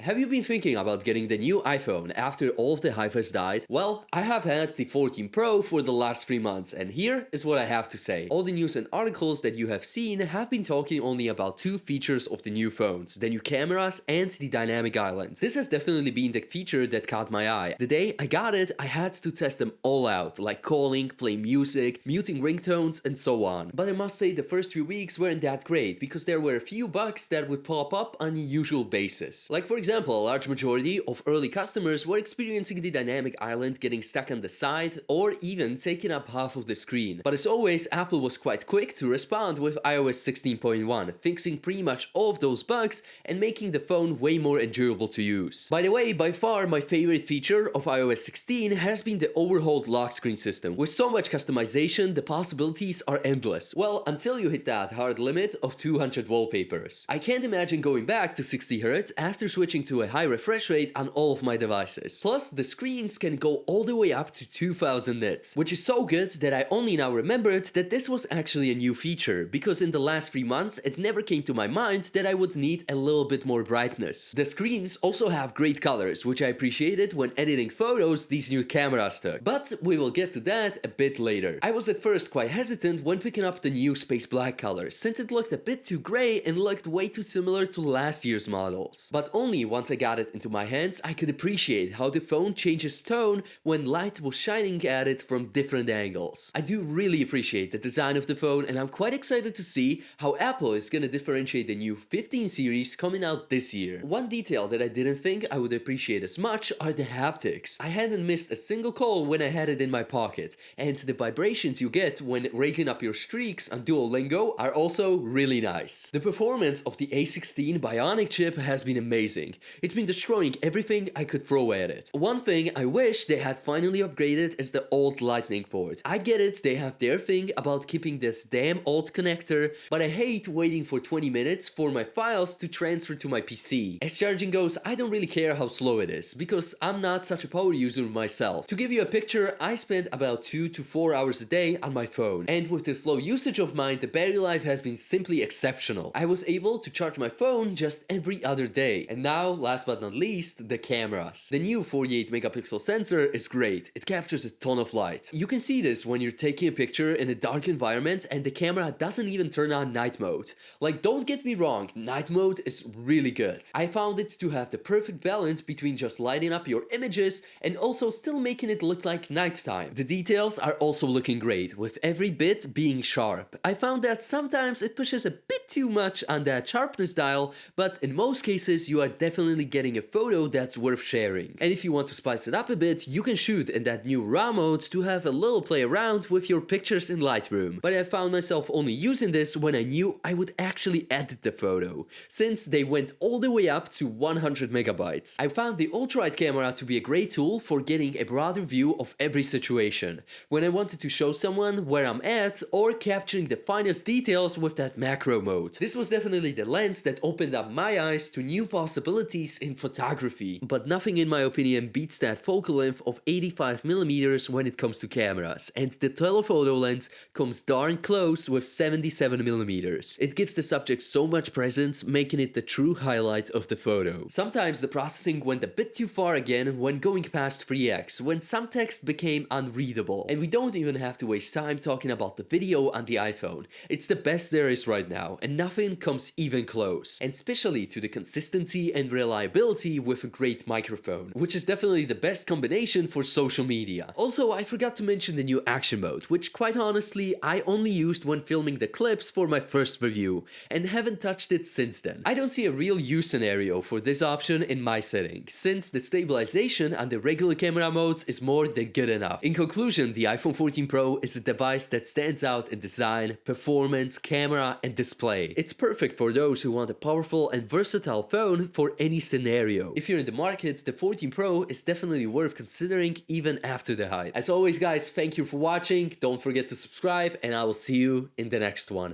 Have you been thinking about getting the new iPhone after all of the hype has died? Well, I have had the 14 Pro for the last 3 months, and here is what I have to say. All the news and articles that you have seen have been talking only about two features of the new phones, the new cameras and the dynamic island. This has definitely been the feature that caught my eye. The day I got it, I had to test them all out, like calling, playing music, muting ringtones, and so on. But I must say the first few weeks weren't that great, because there were a few bugs that would pop up on a usual basis. Like for example, a large majority of early customers were experiencing the dynamic island getting stuck on the side or even taking up half of the screen. But as always, Apple was quite quick to respond with iOS 16.1, fixing pretty much all of those bugs and making the phone way more endurable to use. By the way, by far my favorite feature of iOS 16 has been the overhauled lock screen system. With so much customization, the possibilities are endless. Well, until you hit that hard limit of 200 wallpapers. I can't imagine going back to 60Hz after switching to a high refresh rate on all of my devices. Plus, the screens can go all the way up to 2000 nits, which is so good that I only now remembered that this was actually a new feature, because in the last 3 months it never came to my mind that I would need a little bit more brightness. The screens also have great colors, which I appreciated when editing photos these new cameras took. But we will get to that a bit later. I was at first quite hesitant when picking up the new space black color, since it looked a bit too grey and looked way too similar to last year's models. But only once I got it into my hands, I could appreciate how the phone changes tone when light was shining at it from different angles. I do really appreciate the design of the phone, and I'm quite excited to see how Apple is gonna differentiate the new 15 series coming out this year. One detail that I didn't think I would appreciate as much are the haptics. I hadn't missed a single call when I had it in my pocket, and the vibrations you get when raising up your streaks on Duolingo are also really nice. The performance of the A16 Bionic chip has been amazing. It's been destroying everything I could throw at it. One thing I wish they had finally upgraded is the old lightning port. I get it, they have their thing about keeping this damn old connector, but I hate waiting for 20 minutes for my files to transfer to my PC. As charging goes, I don't really care how slow it is, because I'm not such a power user myself. To give you a picture, I spend about 2 to 4 hours a day on my phone, and with the slow usage of mine, the battery life has been simply exceptional. I was able to charge my phone just every other day. And now, last but not least, the cameras. The new 48 megapixel sensor is great. It captures a ton of light. You can see this when you're taking a picture in a dark environment and the camera doesn't even turn on night mode. Like, don't get me wrong, night mode is really good. I found it to have the perfect balance between just lighting up your images and also still making it look like nighttime. The details are also looking great, with every bit being sharp. I found that sometimes it pushes a bit too much on that sharpness dial, but in most cases you are definitely getting a photo that's worth sharing. And if you want to spice it up a bit, you can shoot in that new RAW mode to have a little play around with your pictures in Lightroom. But I found myself only using this when I knew I would actually edit the photo, since they went all the way up to 100 megabytes. I found the ultra-wide camera to be a great tool for getting a broader view of every situation, when I wanted to show someone where I'm at or capturing the finest details with that macro mode. This was definitely the lens that opened up my eyes to new possibilities in photography, but nothing in my opinion beats that focal length of 85mm when it comes to cameras, and the telephoto lens comes darn close with 77mm. It gives the subject so much presence, making it the true highlight of the photo. Sometimes the processing went a bit too far again when going past 3x, when some text became unreadable, and we don't even have to waste time talking about the video on the iPhone. It's the best there is right now, and nothing comes even close, and especially to the consistency and reliability with a great microphone, which is definitely the best combination for social media. Also, I forgot to mention the new action mode, which quite honestly I only used when filming the clips for my first review, and haven't touched it since then. I don't see a real use scenario for this option in my settings, since the stabilization on the regular camera modes is more than good enough. In conclusion, the iPhone 14 Pro is a device that stands out in design, performance, camera, and display. It's perfect for those who want a powerful and versatile phone for any scenario. If you're in the market, the 14 Pro is definitely worth considering even after the hype. As always guys, thank you for watching, don't forget to subscribe, and I will see you in the next one.